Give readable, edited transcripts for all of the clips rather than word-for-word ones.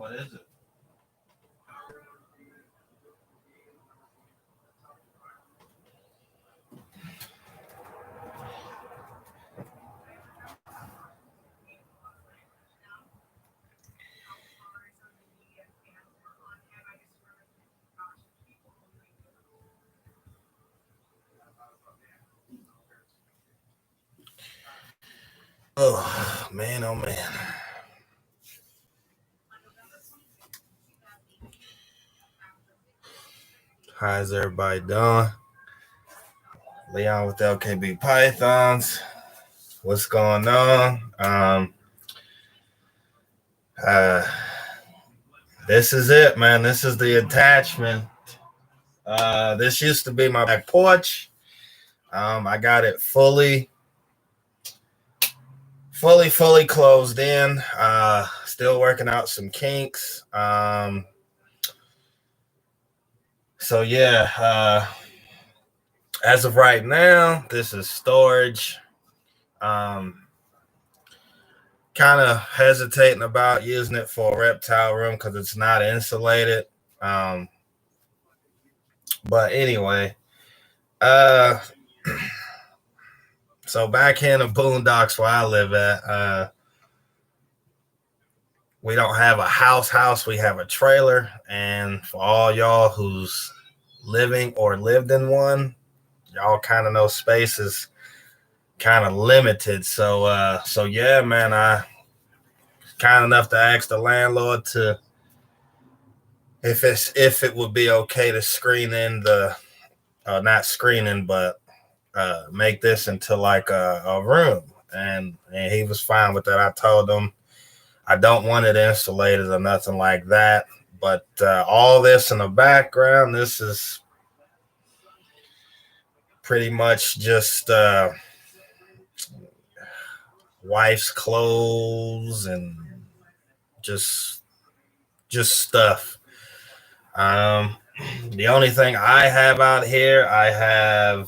What is it? Oh man, oh man. How's everybody doing? Leon with LKB Pythons. What's going on? Uh this is it, man. This is the attachment. This used to be my back porch. I got it fully closed in. Still working out some kinks. So yeah, as of right now, this is storage. Kind of hesitating about using it for a reptile room because it's not insulated. But anyway, so back in the boondocks where I live at, we don't have a house. We have a trailer. And for all y'all who's living or lived in one, y'all kind of know space is kind of limited. So yeah, man, I kind enough to ask the landlord to if it would be okay to screen in the not screening, but make this into like a room. And he was fine with that. I told him I don't want it insulated or nothing like that. But all this in the background, this is pretty much just wife's clothes and just stuff. The only thing I have out here, I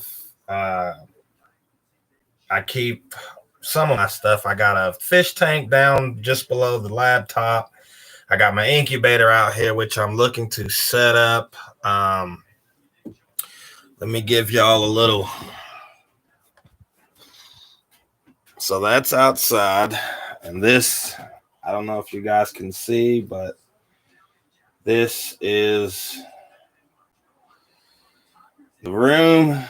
keep some of my stuff. I got a fish tank down just below the laptop. I got my incubator out here, which I'm looking to set up. Let me give y'all a little. So that's outside. And this, I don't know if you guys can see, but this is the room.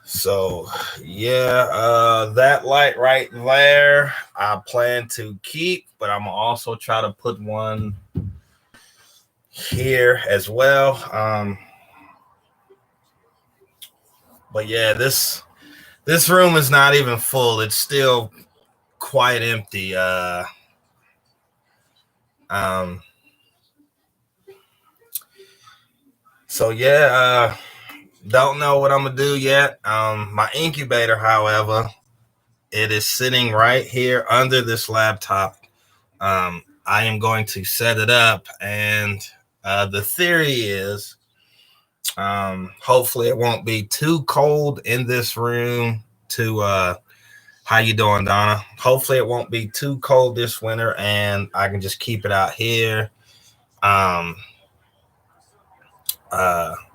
So yeah, that light right there, I plan to keep, but I'm gonna also try to put one here as well. But yeah, this room is not even full. It's still quite empty. So yeah, don't know what I'm gonna do yet. My incubator, however, it is sitting right here under this laptop. I am going to set it up, and the theory is hopefully it won't be too cold in this room to how you doing, Donna? Hopefully it won't be too cold this winter, and I can just keep it out here.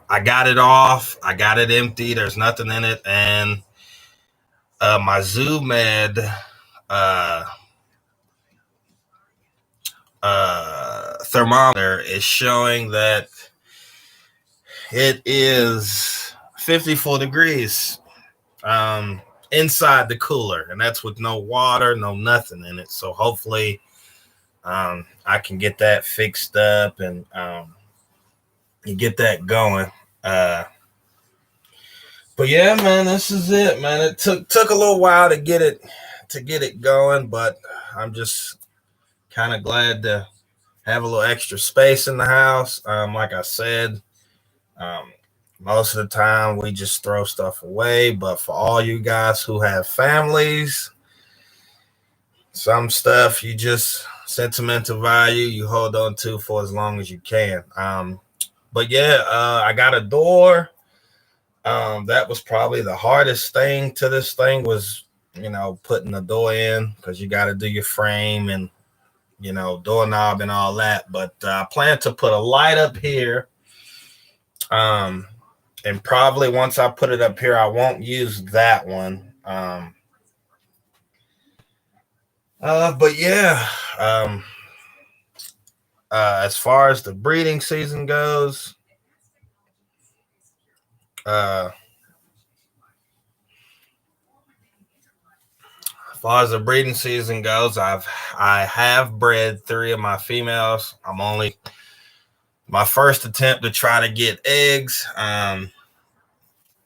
I got it off. I got it empty. There's nothing in it. And my ZooMed thermometer is showing that it is 54 degrees inside the cooler. And that's with no water, no nothing in it. So hopefully I can get that fixed up and get that going. But yeah, man, this is it, man. It took a little while to get it going, but I'm just kind of glad to have a little extra space in the house. Like I said, most of the time we just throw stuff away, but for all you guys who have families, some stuff you just sentimental value you hold on to for as long as you can. But yeah, I got a door. That was probably the hardest thing to this thing was, putting the door in because you got to do your frame and, doorknob and all that. But I plan to put a light up here. And probably once I put it up here, I won't use that one. But yeah, as far as the breeding season goes, as far as the breeding season goes, I have bred 3 of my females. I'm only my first attempt to try to get eggs.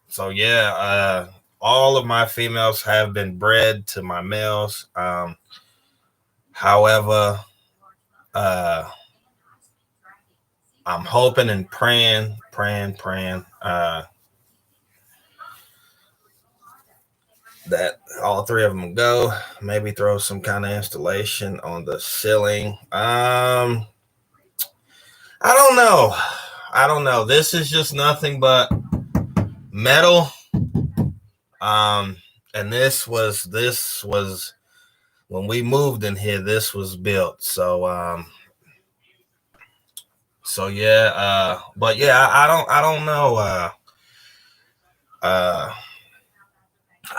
So yeah, all of my females have been bred to my males. However, I'm hoping and praying, that all 3 of them go. Maybe throw some kind of installation on the ceiling. I don't know. This is just nothing but metal. And this was when we moved in here, this was built. So yeah, but yeah, I don't know.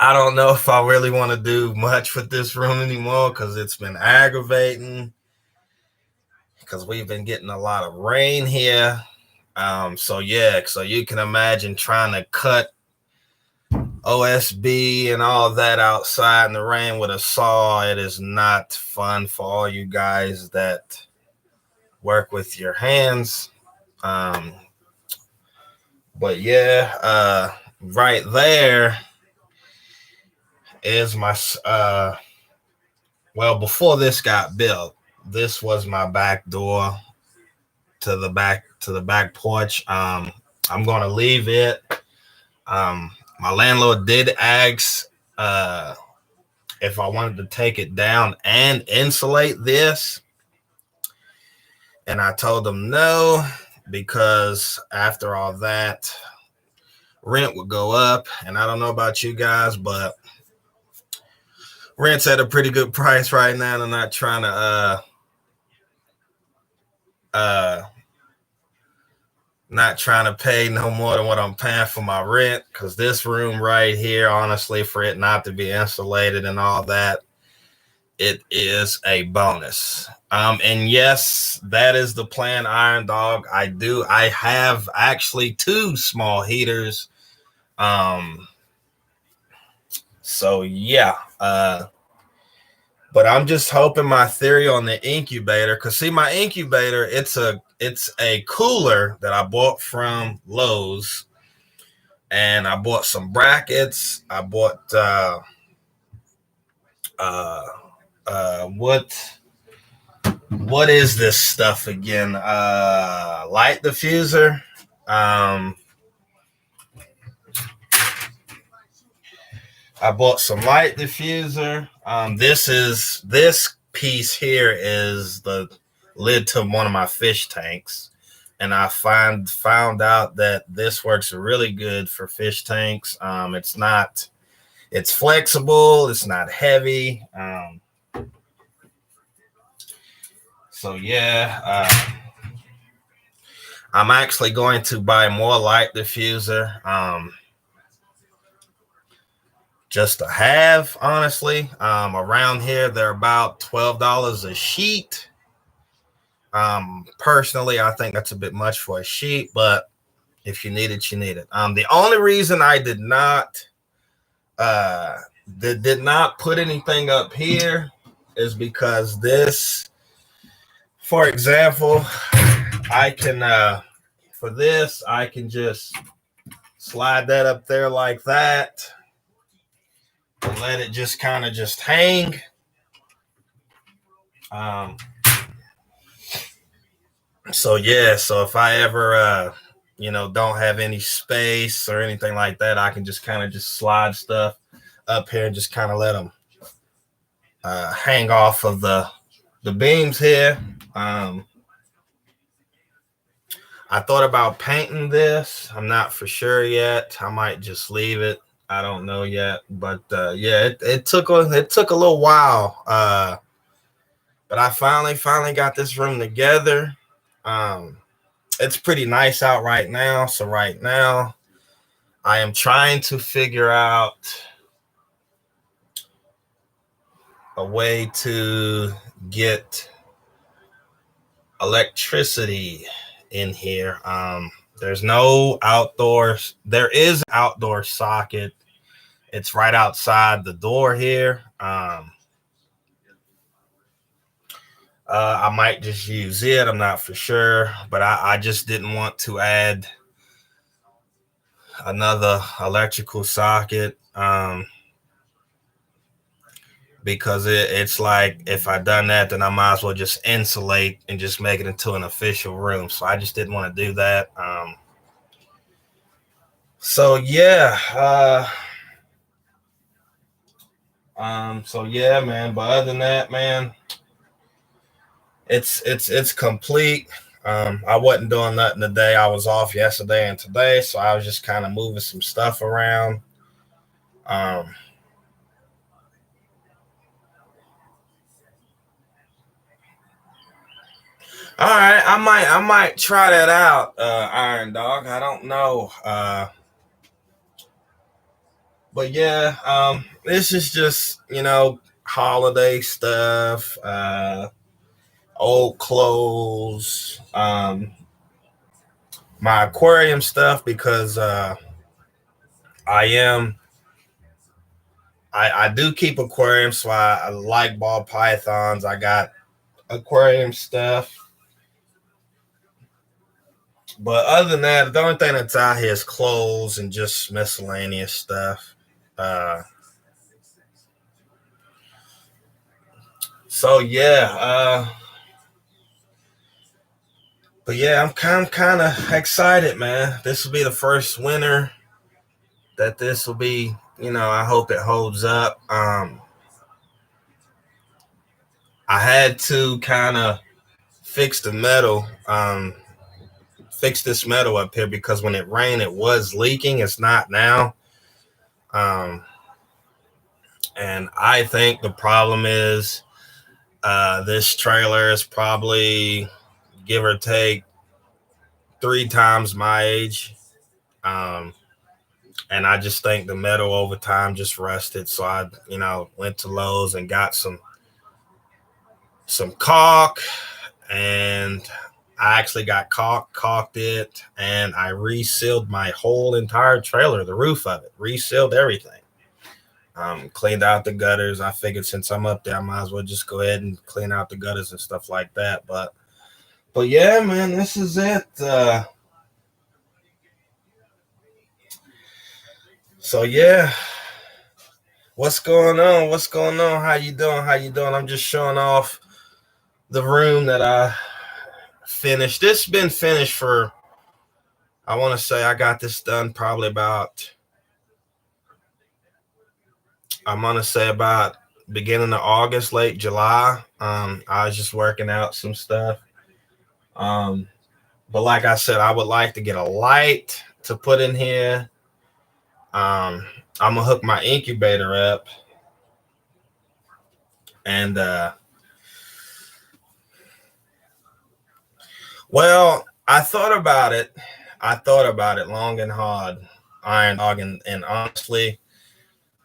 I don't know if I really want to do much with this room anymore because it's been aggravating because we've been getting a lot of rain here. So yeah, so you can imagine trying to cut OSB and all that outside in the rain with a saw. It is not fun for all you guys that work with your hands. But yeah, right there is my well, before this got built, this was my back door to the back porch. I'm gonna leave it. My landlord did ask if I wanted to take it down and insulate this, and I told them no, because after all that, rent would go up. And I don't know about you guys, but rent's at a pretty good price right now, and I'm not trying to pay no more than what I'm paying for my rent, because this room right here, honestly, for it not to be insulated and all that, it is a bonus. And yes, that is the plan, Iron Dog. I have actually 2 small heaters. So yeah, but I'm just hoping my theory on the incubator, because see, my incubator, it's a cooler that I bought from Lowe's, and I bought some brackets. I bought what is this stuff again? Light diffuser. I bought some light diffuser. This piece here is the lid to one of my fish tanks, and I found out that this works really good for fish tanks. It's flexible. It's not heavy. So yeah, I'm actually going to buy more light diffuser. Just to have, honestly. Around here, they're about $12 a sheet. Personally, I think that's a bit much for a sheet, but if you need it, you need it. The only reason I did not put anything up here is because this, for example, I can for this, I can just slide that up there like that and let it just kind of just hang. So yeah, so if I ever don't have any space or anything like that, I can just kind of just slide stuff up here and just kind of let them hang off of the beams here. I thought about painting this. I'm not for sure yet. I might just leave it. I don't know yet. But yeah, it took a little while. But I finally got this room together. Um, it's pretty nice out right now. So right now, I am trying to figure out a way to get electricity in here. There's no outdoors. There is an outdoor socket. It's right outside the door here. I might just use it. I'm not for sure, but I just didn't want to add another electrical socket because it's like if I done that, then I might as well just insulate and just make it into an official room. So I just didn't want to do that. So yeah, so yeah, man. But other than that, man, it's complete. I wasn't doing nothing today. I was off yesterday and today, so I was just kind of moving some stuff around. Um, all right, I might try that out, Iron Dog. I don't know. But yeah, this is just, holiday stuff, old clothes, my aquarium stuff because I am I do keep aquariums, so I like ball pythons. I got aquarium stuff. But other than that, the only thing that's out here is clothes and just miscellaneous stuff. Uh, so yeah, but yeah, I'm kind of excited, man. This will be the first winter that this will be. I hope it holds up. I had to kind of fix the metal, fix this metal up here because when it rained, it was leaking. It's not now. Um, and I think the problem is this trailer is probably give or take 3 times my age. Um, and I just think the metal over time just rusted. So I, went to Lowe's and got some caulk, and I actually got caulked it, and I resealed my whole entire trailer, the roof of it, resealed everything. Cleaned out the gutters. I figured since I'm up there, I might as well just go ahead and clean out the gutters and stuff like that. But yeah, man, this is it. So yeah, what's going on? What's going on? How you doing? How you doing? I'm just showing off the room that I finished. This has been finished for, I want to say I got this done probably about, I'm going to say about beginning of August, late July. I was just working out some stuff. But like I said, I would like to get a light to put in here. I'm going to hook my incubator up. And, well, I thought about it. Long and hard, Iron Dog. And honestly,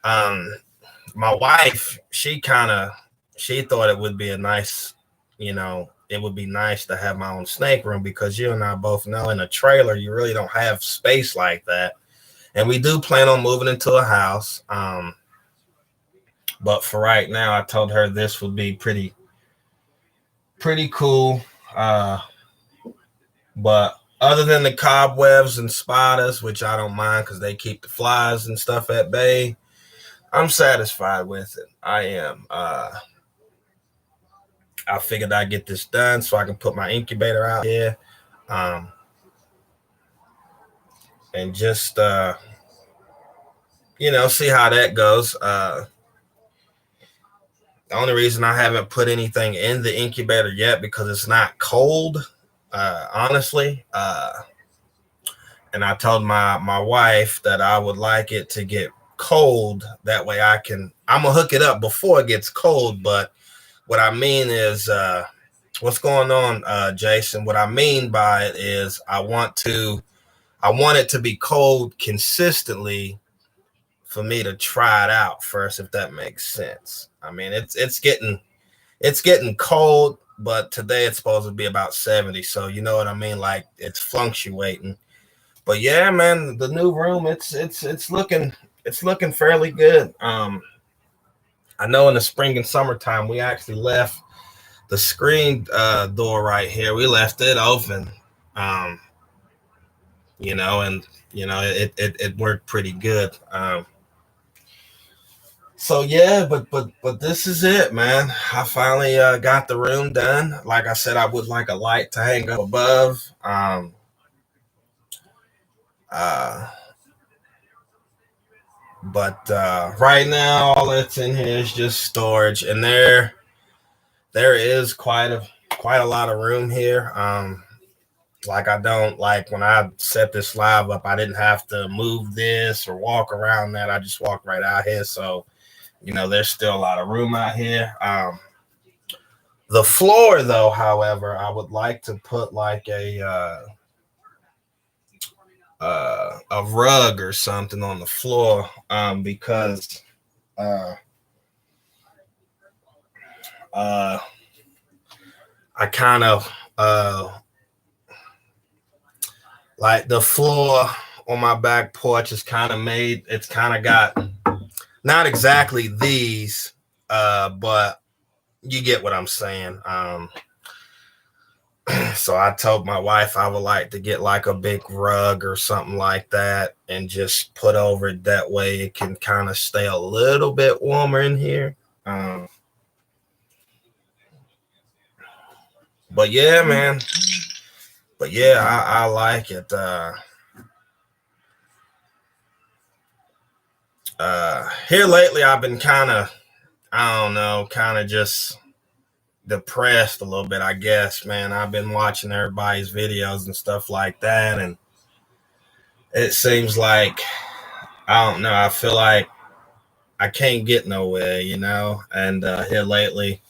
my wife, she thought it would be a nice, it would be nice to have my own snake room because you and I both know in a trailer, you really don't have space like that. And we do plan on moving into a house. But for right now, I told her this would be pretty cool. But other than the cobwebs and spiders, which I don't mind because they keep the flies and stuff at bay, I'm satisfied with it. I am. I figured I'd get this done so I can put my incubator out here. And just, see how that goes. The only reason I haven't put anything in the incubator yet because it's not cold. honestly. And I told my wife that I would like it to get cold. That way I'm gonna hook it up before it gets cold. But what I mean is, what's going on, Jason? What I mean by it is I want it to be cold consistently for me to try it out first, if that makes sense. I mean, it's getting cold, but today it's supposed to be about 70. So you know what I mean? Like it's fluctuating. But yeah, man, the new room, it's looking fairly good. I know in the spring and summertime we actually left the screen door right here. We left it open. Um, and it worked pretty good. So yeah, but this is it, man. I finally got the room done. Like I said, I would like a light to hang up above. Uh, but right now, all that's in here is just storage, and there is quite a lot of room here. Like I don't like when I set this live up, I didn't have to move this or walk around that. I just walked right out here. So, there's still a lot of room out here. The floor, though, however, I would like to put like a rug or something on the floor, because uh, uh, I kind of like the floor on my back porch is kind of made. It's kind of got not exactly these, but you get what I'm saying. So I told my wife I would like to get like a big rug or something like that and just put over it. That way it can kind of stay a little bit warmer in here. But yeah, man. But yeah, I like it. Here lately, I've been I don't know, kind of just depressed a little bit, I guess, man. I've been watching everybody's videos and stuff like that, and it seems like, I don't know, I feel like I can't get nowhere, and here lately,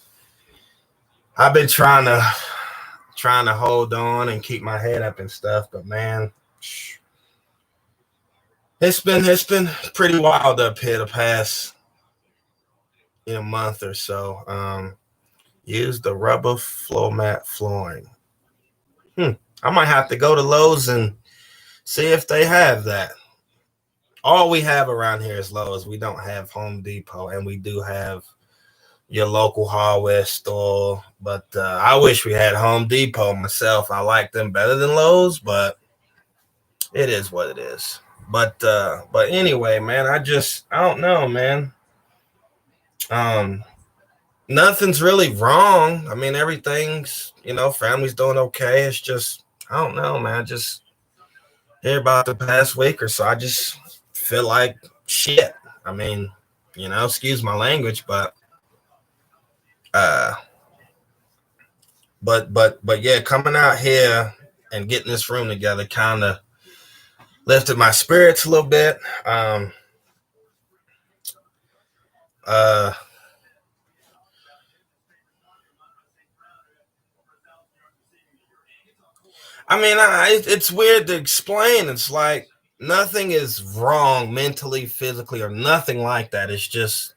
I've been trying to hold on and keep my head up and stuff, but man, it's been pretty wild up here the past month or so. Use the rubber floor mat flooring. I might have to go to Lowe's and see if they have that. All we have around here is Lowe's. We don't have Home Depot, and we do have your local hardware store. But I wish we had Home Depot myself. I like them better than Lowe's, but it is what it is. But anyway, man, I don't know, man. Nothing's really wrong. I mean, everything's, family's doing okay. It's just, I don't know, man. I just hear about the past week or so. I just feel like shit. I mean, excuse my language, but uh but yeah, coming out here and getting this room together kind of lifted my spirits a little bit. Uh I mean, it's weird to explain. It's like nothing is wrong mentally, physically, or nothing like that. It's just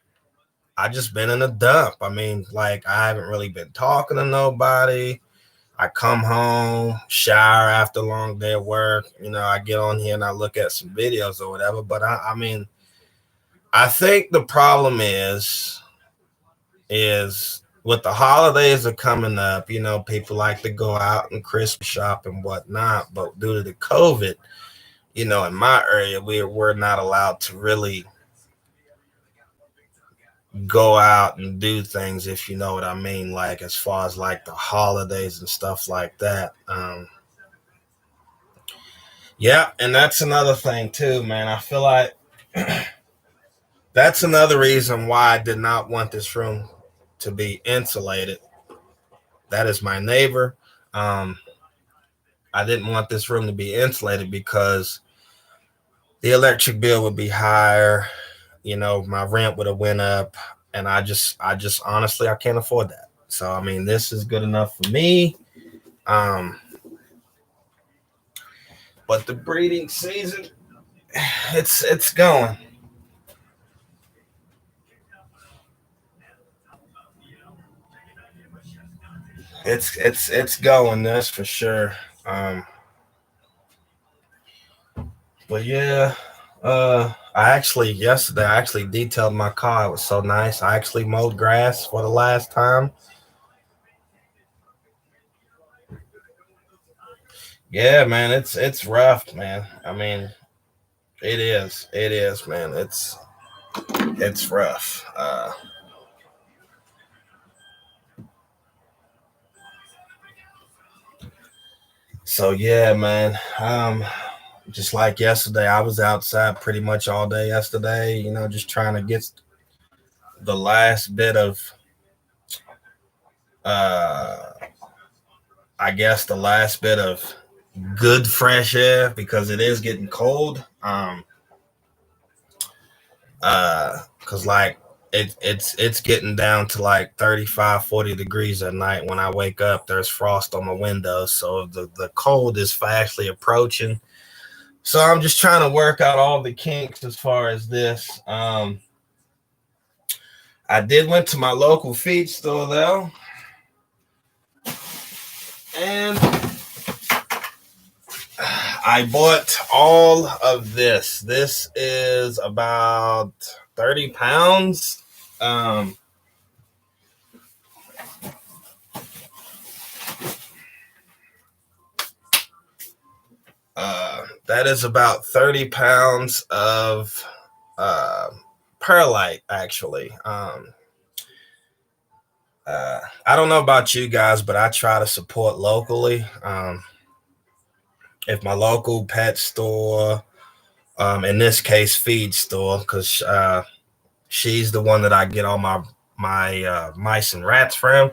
I just been in a dump. I mean, like I haven't really been talking to nobody. I come home, shower after a long day of work. I get on here and I look at some videos or whatever. But I mean, I think the problem is with the holidays are coming up, people like to go out and Christmas shop and whatnot. But due to the COVID, in my area, we're not allowed to really go out and do things, if you know what I mean, like as far as like the holidays and stuff like that. Yeah, and that's another thing too, man. I feel like that's another reason why I did not want this room to be insulated. That is my neighbor. I didn't want this room to be insulated because the electric bill would be higher. You know, my rent would have went up, and I just honestly, I can't afford that. So I mean, this is good enough for me. But the breeding season, it's going. It's going. That's for sure. But yeah, yesterday I actually detailed my car. It was so nice. I actually mowed grass for the last time. Yeah, man, it's rough, man. I mean, it is. It is, man. It's rough. So yeah, man. Just like yesterday, I was outside pretty much all day yesterday, you know, just trying to get the last bit of uh I guess the last bit of good fresh air because it is getting cold. Cause like it's getting down to like 35, 40 degrees at night. When I wake up, there's frost on my windows. So the cold is fastly approaching. So I'm just trying to work out all the kinks as far as this. I did went to my local feed store though. And I bought all of this. This is about 30 pounds. That is about 30 pounds of perlite, actually. I don't know about you guys, but I try to support locally. If my local pet store, in this case, feed store, because she's the one that I get all my mice and rats from.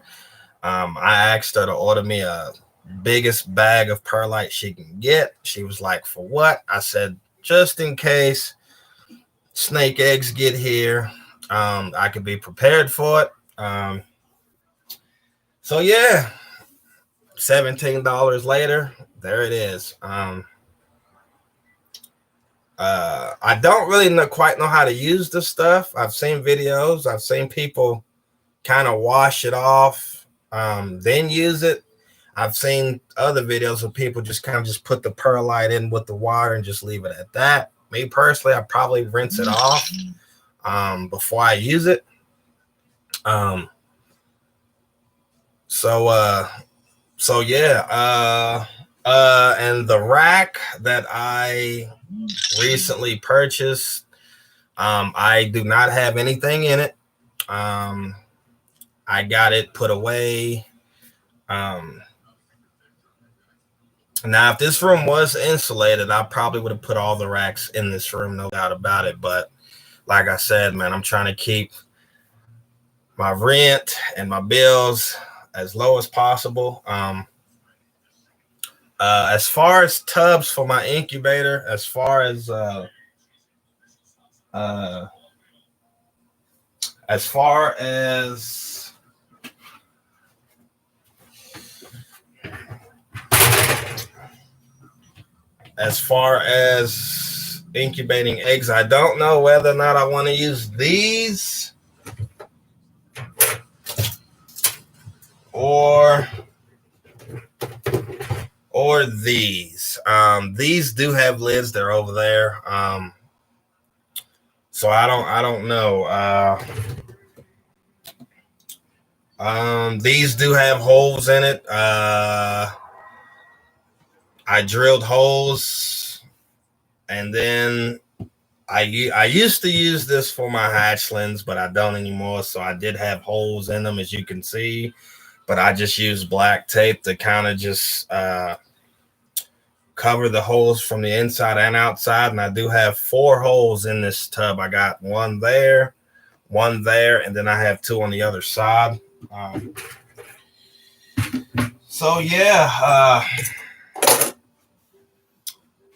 I asked her to order me a biggest bag of perlite she can get. She was like, "For what?" I said, "Just in case snake eggs get here, I could be prepared for it." So yeah, $17 later, there it is. I don't really quite know how to use the stuff. I've seen videos. I've seen people kind of wash it off, then use it. I've seen other videos of people just kind of just put the perlite in with the water and just leave it at that. Me personally, I probably rinse it off before I use it. So yeah. And the rack that I recently purchased, I do not have anything in it. I got it put away. Now, if this room was insulated, I probably would have put all the racks in this room, no doubt about it. But like I said, man, I'm trying to keep my rent and my bills as low as possible. As far as tubs for my incubator, as far as uh, as far as as far as incubating eggs, I don't know whether or not I want to use these or these. These do have lids. They're over there. So I don't know. These do have holes in it. I drilled holes, and then I used to use this for my hatchlings, but I don't anymore. So I did have holes in them, as you can see, but I just used black tape to kind of just cover the holes from the inside and outside. And I do have 4 holes in this tub. I got one there, and then I have 2 on the other side. So yeah,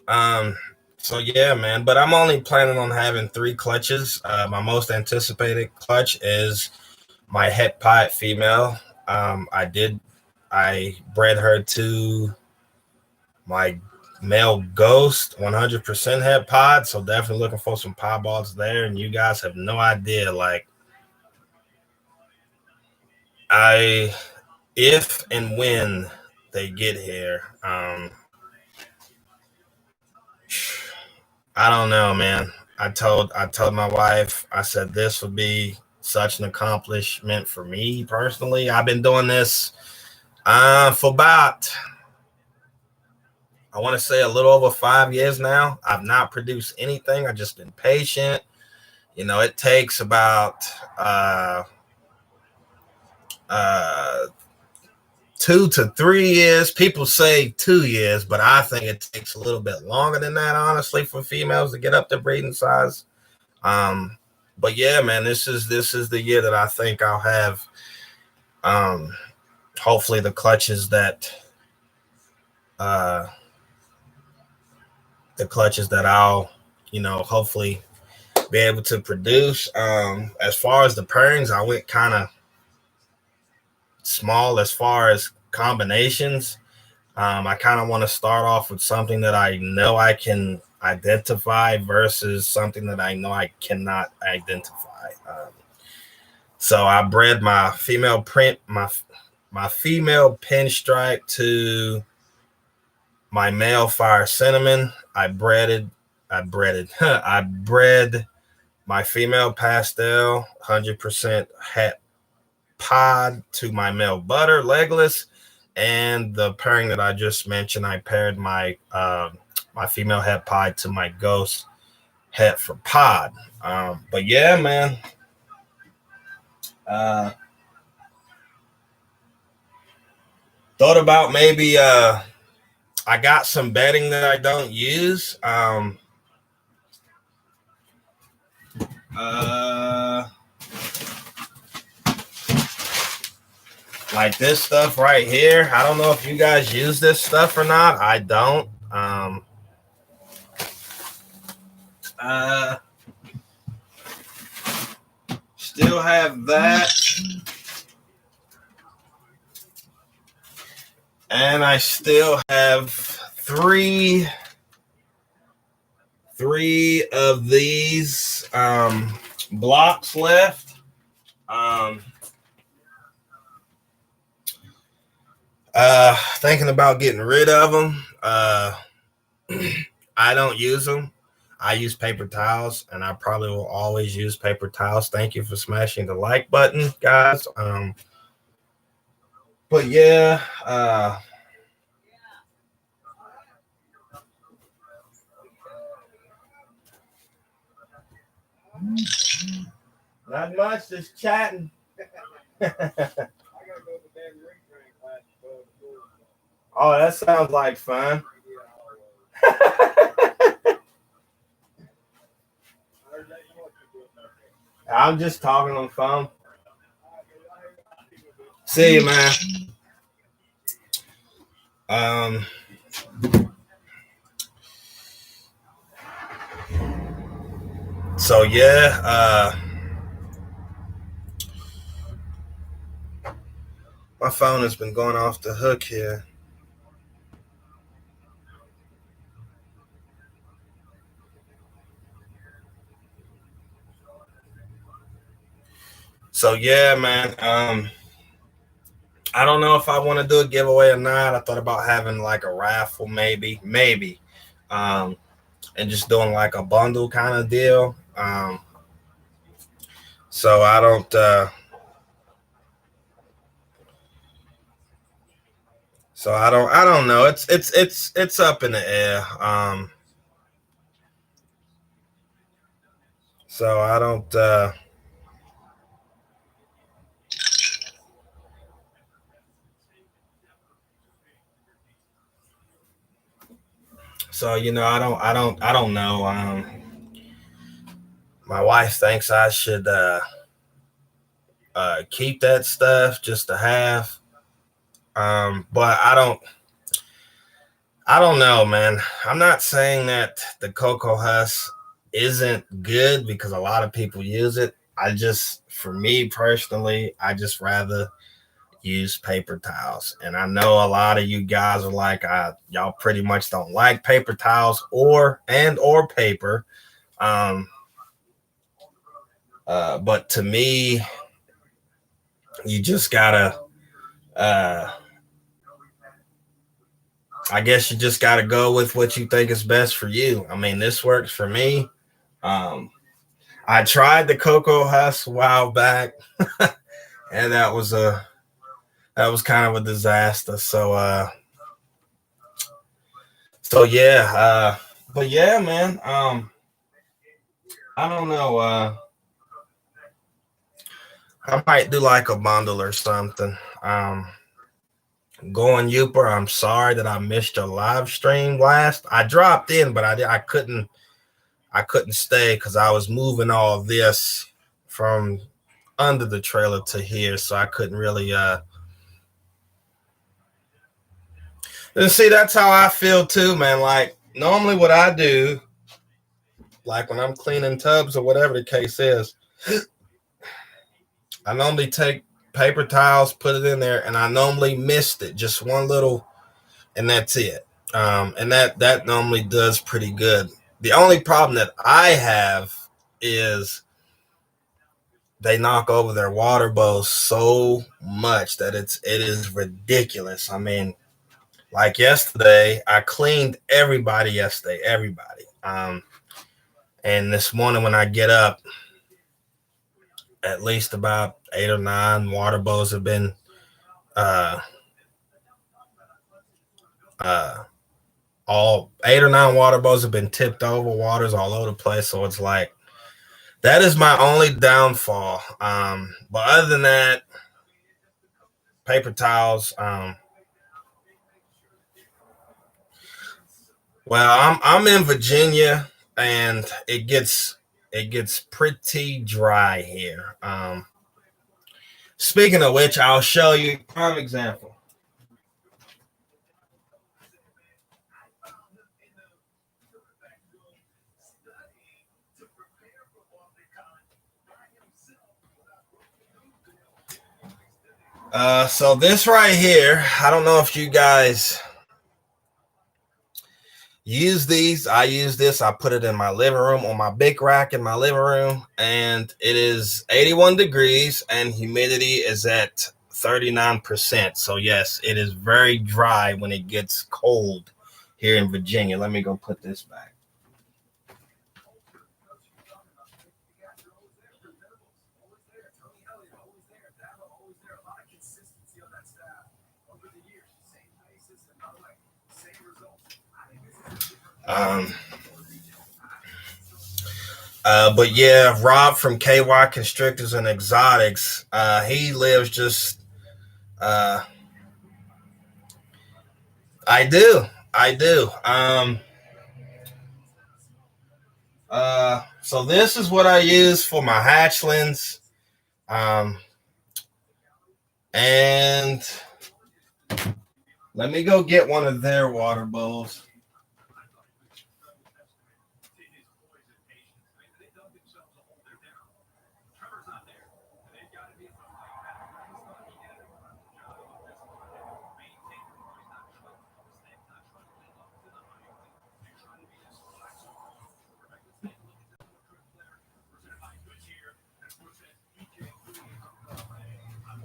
Um, so yeah, man. But I'm only planning on having 3 clutches. My most anticipated clutch is my het pied female. I bred her to my male ghost, 100% het pod. So definitely looking for some pieballs there. And you guys have no idea, like I, if and when they get here, I don't know, man. I told my wife, I said this would be such an accomplishment for me personally. I've been doing this for about, I want to say, a little over 5 years now. I've not produced anything. I've just been patient. It takes about uh 2 to 3 years. People say 2 years, but I think it takes a little bit longer than that, honestly, for females to get up to breeding size. Um, but yeah, man, this is the year that I think I'll have um hopefully uh the clutches that I'll, hopefully be able to produce. As far as the pairings, I went kind of small as far as combinations. I kind of want to start off with something that I know I can identify versus something that I know I cannot identify. So I bred my female female pinstripe to my male fire cinnamon. I bred my female pastel 100% het pod to my male butter legless, and the pairing that I just mentioned, I paired my female het pod to my ghost het for pod. But yeah, man. Thought about maybe I got some bedding that I don't use. Uh, like this stuff right here. I don't know if you guys use this stuff or not. I don't. Still have that. And I still have three of these blocks left. Thinking about getting rid of them. I don't use them. I use paper towels, and I probably will always use paper towels. Thank you for smashing the like button, guys. But yeah, not much, just chatting. Oh, that sounds like fun. I'm just talking on the phone. See you, man. Um, so yeah, my phone has been going off the hook here. So yeah, man. I don't know if I want to do a giveaway or not. I thought about having like a raffle, maybe, and just doing like a bundle kind of deal. So I don't. So I don't. I don't know. It's up in the air. So I don't. So I don't know. My wife thinks I should keep that stuff just to have. But I don't know, man. I'm not saying that the Cocoa Husk isn't good because a lot of people use it. For me personally, I just rather use paper towels. And I know a lot of you guys are like, y'all pretty much don't like paper towels or paper. Um, but to me, you just gotta, uh, I guess you just gotta go with what you think is best for you. I mean, this works for me. Um, I tried the Cocoa Husk a while back, and that was kind of a disaster. So yeah, but yeah, man. I don't know. I might do like a bundle or something. Going Youper, I'm sorry that I missed your live stream last. I dropped in, but I couldn't stay because I was moving all this from under the trailer to here, so I couldn't really and see, that's how I feel too, man. Like normally what I do, like when I'm cleaning tubs or whatever the case is, I normally take paper towels, put it in there, and I normally mist it, just one little, and that's it. And that normally does pretty good. The only problem that I have is they knock over their water bowls so much that it is ridiculous. I mean, like yesterday, I cleaned everybody yesterday, everybody. And this morning when I get up, at least about 8 or 9 water bowls have been uh uh all 8 or 9 water bowls have been tipped over, water's all over the place. So it's like that is my only downfall. But other than that, paper towels. Well, I'm in Virginia, and it gets pretty dry here. Speaking of which, I'll show you a prime example. So this right here, I don't know if you guys use these. I use this. I put it in my living room on my big rack in my living room, and it is 81 degrees, and humidity is at 39%. So yes, it is very dry when it gets cold here in Virginia. Let me go put this back. Um, but yeah, Rob from KY Constrictors and Exotics, he lives just. Uh, I do, I do. So this is what I use for my hatchlings, and let me go get one of their water bowls.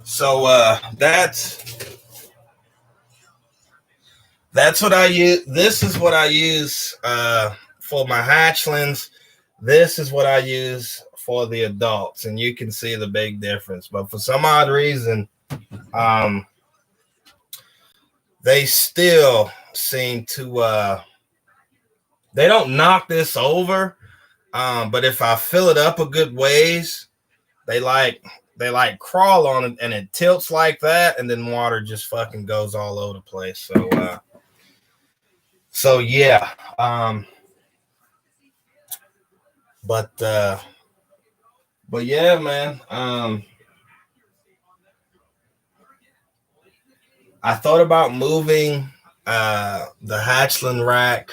So that's what I use. This is what I use for my hatchlings. This is what I use for the adults, and you can see the big difference. But for some odd reason, um, they still seem to they don't knock this over. But if I fill it up a good ways, they like crawl on it and it tilts like that, and then water just fucking goes all over the place. So yeah. But but yeah, man. I thought about moving the hatchling rack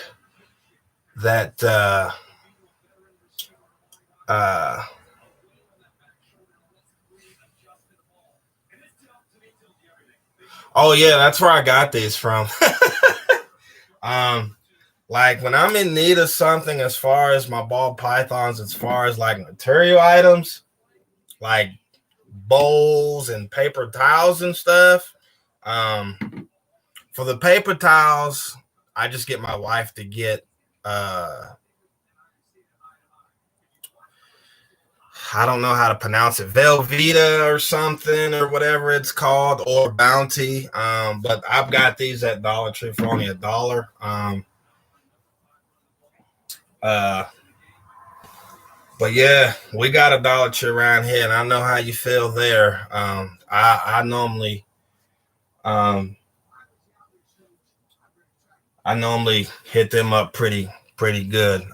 that uh oh yeah, that's where I got these from. um like when I'm in need of something as far as my ball pythons, as far as like material items, like bowls and paper towels and stuff. For the paper towels, I just get my wife to get I don't know how to pronounce it, Velveeta or something or whatever it's called, or Bounty. But I've got these at Dollar Tree for only $1. Uh, but yeah, we got a Dollar Tree around here, and I know how you feel there. Um, I normally hit them up pretty good.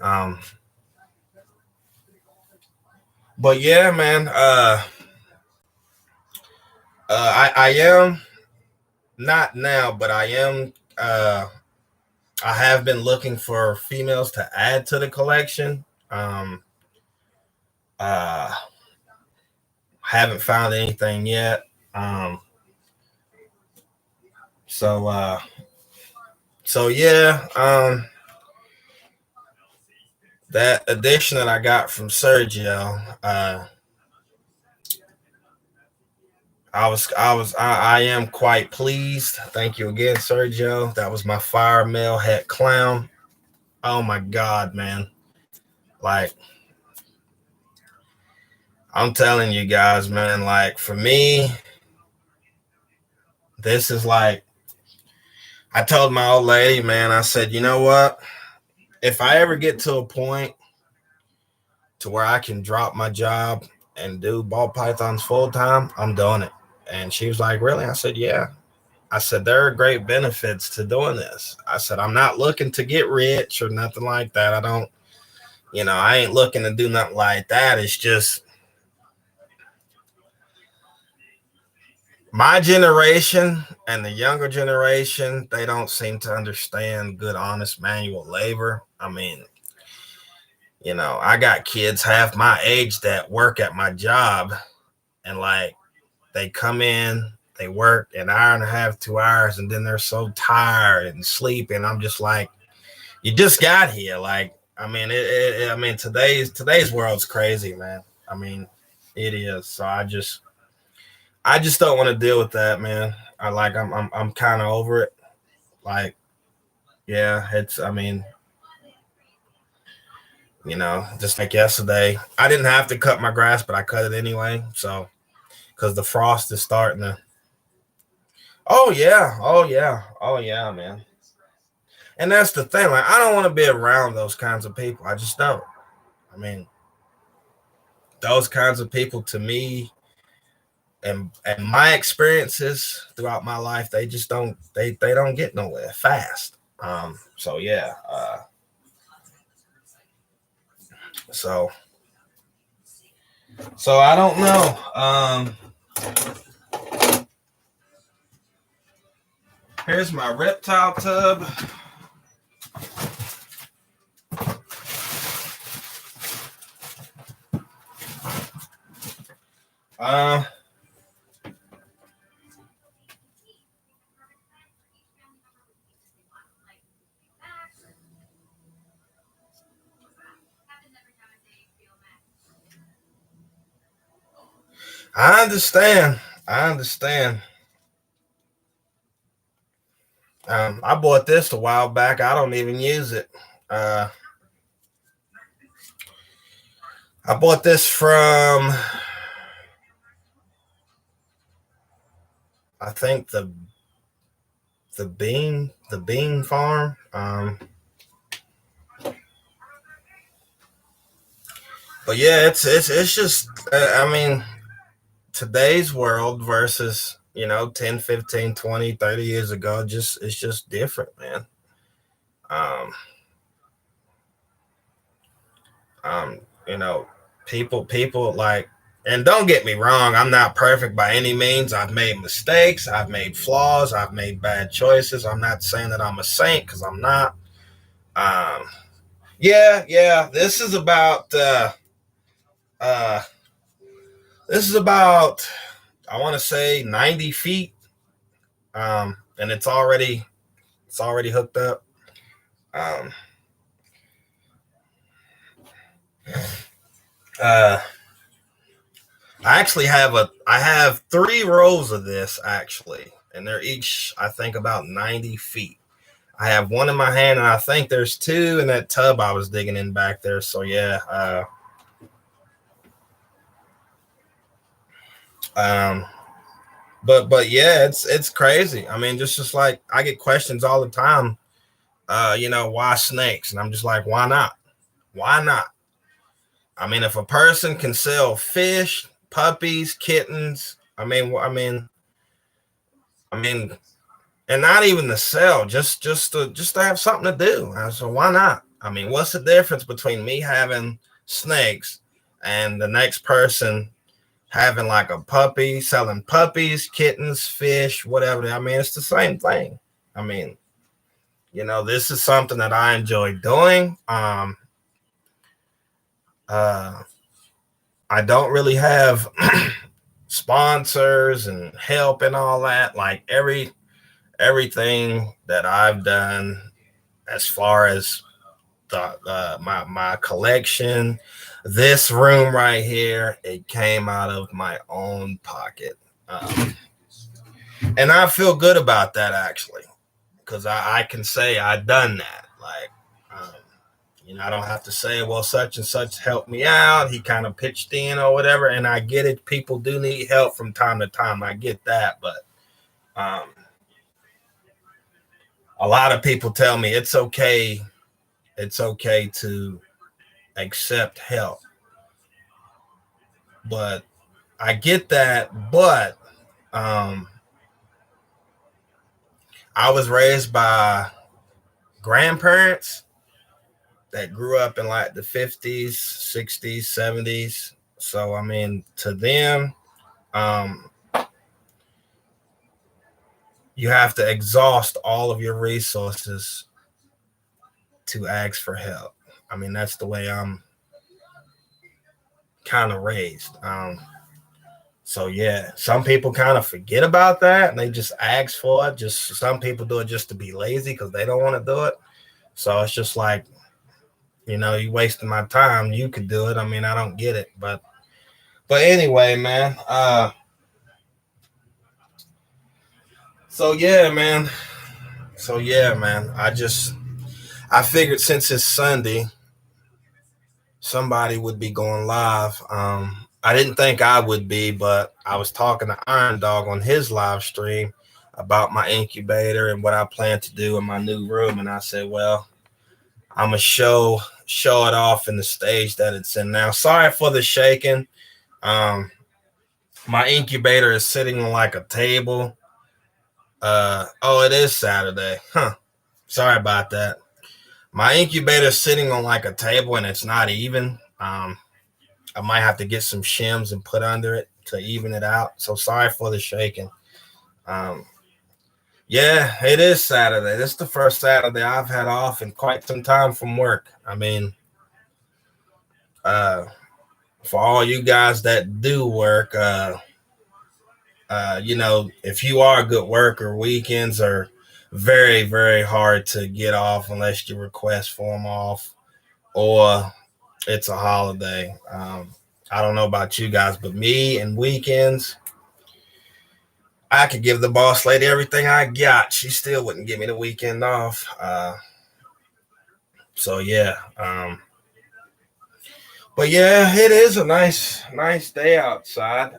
But yeah, man. I am not now, but I am. I have been looking for females to add to the collection. Uh, haven't found anything yet. Um, so uh, so yeah. That edition that I got from Sergio. I am quite pleased. Thank you again, Sergio. That was my fire male het clown. Oh my god, man. Like, I'm telling you guys, man, like for me, this is like, I told my old lady, man, I said, you know what? If I ever get to a point to where I can drop my job and do ball pythons full time, I'm doing it. And she was like, really? I said, yeah. I said, there are great benefits to doing this. I said, I'm not looking to get rich or nothing like that. I don't, I ain't looking to do nothing like that. It's just my generation and the younger generation, they don't seem to understand good, honest manual labor. I mean, I got kids half my age that work at my job, and like they come in, they work an hour and a half, 2 hours, and then they're so tired and sleeping. I'm just like, you just got here. Like, I mean, I mean, today's world's crazy, man. I mean, it is. So I just don't want to deal with that, man. I'm kind of over it. Like, yeah, I mean, just like yesterday, I didn't have to cut my grass, but I cut it anyway. So, because the frost is starting to. Oh yeah, oh yeah, oh yeah, man. And that's the thing. Like, I don't want to be around those kinds of people. I just don't. I mean, those kinds of people to me, and my experiences throughout my life, they just they don't get nowhere fast. So yeah. So so I don't know. Here's my reptile tub. Uh, I understand. I understand. I bought this a while back. I don't even use it. Uh, I bought this from, I think the Bean Farm. But yeah, it's just. I mean, today's world versus 10, 15, 20, 30 years ago, it's just different, man. Um, um, you know, people like And don't get me wrong, I'm not perfect by any means. I've made mistakes, I've made flaws, I've made bad choices. I'm not saying that I'm a saint because I'm not. Um, yeah. Uh, this is about I want to say 90 feet. And it's already hooked up. Um, uh, I have 3 rows of this actually, and they're each I think about 90 feet. I have one in my hand, and I think there's 2 in that tub I was digging in back there. So yeah, um, but yeah, it's crazy. I mean, just like I get questions all the time. Why snakes? And I'm just like, why not? Why not? I mean, if a person can sell fish, puppies, kittens, I mean, and not even to sell, just to have something to do. So why not? I mean, what's the difference between me having snakes and the next person having like a puppy, selling puppies, kittens, fish, whatever? I mean, it's the same thing. I mean, this is something that I enjoy doing. Uh, I don't really have sponsors and help and all that. Like everything that I've done as far as my collection, this room right here, it came out of my own pocket, and I feel good about that actually, because I can say I done that. Like, I don't have to say, well, such and such helped me out. He kind of pitched in or whatever, and I get it. People do need help from time to time. I get that, but um, a lot of people tell me it's okay. It's okay to accept help, but I get that. But um, I was raised by grandparents that grew up in like the 50s, 60s, 70s. So, I mean, to them, um, you have to exhaust all of your resources to ask for help. I mean, that's the way I'm kind of raised. So yeah, some people kind of forget about that and they just ask for it. Just some people do it just to be lazy because they don't want to do it. So it's just like, you wasting my time. You could do it. I mean, I don't get it, but anyway, man. So yeah, man. I figured since it's Sunday, somebody would be going live. I didn't think I would be, but I was talking to Iron Dog on his live stream about my incubator and what I plan to do in my new room. And I said, well, I'm gonna show it off in the stage that it's in now. Sorry for the shaking. My incubator is sitting on like a table. It is Saturday. Huh. Sorry about that. My incubator is sitting on like a table and it's not even. I might have to get some shims and put under it to even it out. So sorry for the shaking. Yeah, it is Saturday. This is the first Saturday I've had off in quite some time from work. I mean, for all you guys that do work, if you are a good worker, weekends are very, very hard to get off unless you request for them off or it's a holiday. I don't know about you guys, but me and weekends, I could give the boss lady everything I got. She still wouldn't give me the weekend off. So yeah. But yeah, it is a nice day outside.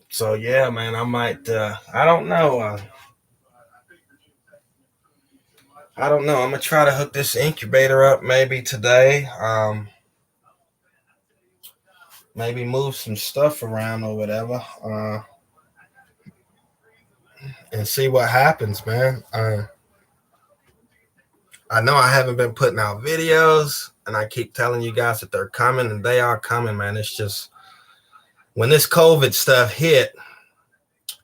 So yeah, man, I might. I don't know. I don't know. I'm gonna try to hook this incubator up maybe today. Maybe move some stuff around or whatever. And see what happens, man. I know I haven't been putting out videos. and I keep telling you guys that they're coming, and they are coming, man. It's just when this COVID stuff hit,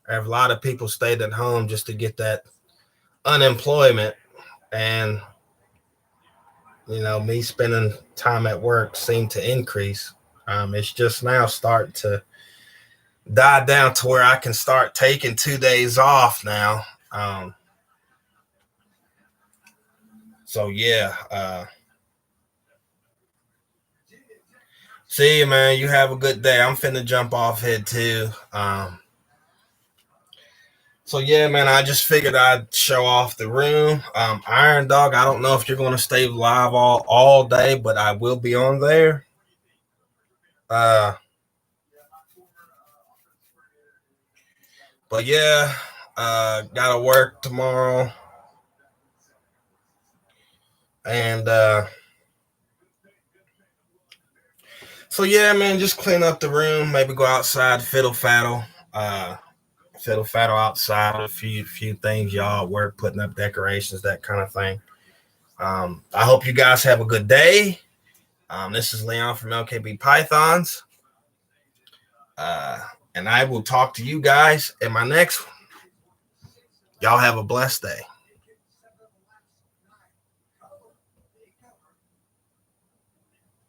a lot of people stayed at home just to get that unemployment, and me spending time at work seemed to increase. It's just now starting to die down to where I can start taking 2 days off now. So yeah. See you, man. You have a good day. I'm finna jump off here too. So yeah, man, I just figured I'd show off the room. Iron Dog, I don't know if you're gonna stay live all day, but I will be on there. But yeah, gotta work tomorrow. And so yeah, man, just clean up the room, maybe go outside, fiddle faddle outside, a few things y'all at work, putting up decorations, that kind of thing. I hope you guys have a good day. This is Leon from LKB Pythons. And I will talk to you guys in my next one. Y'all have a blessed day.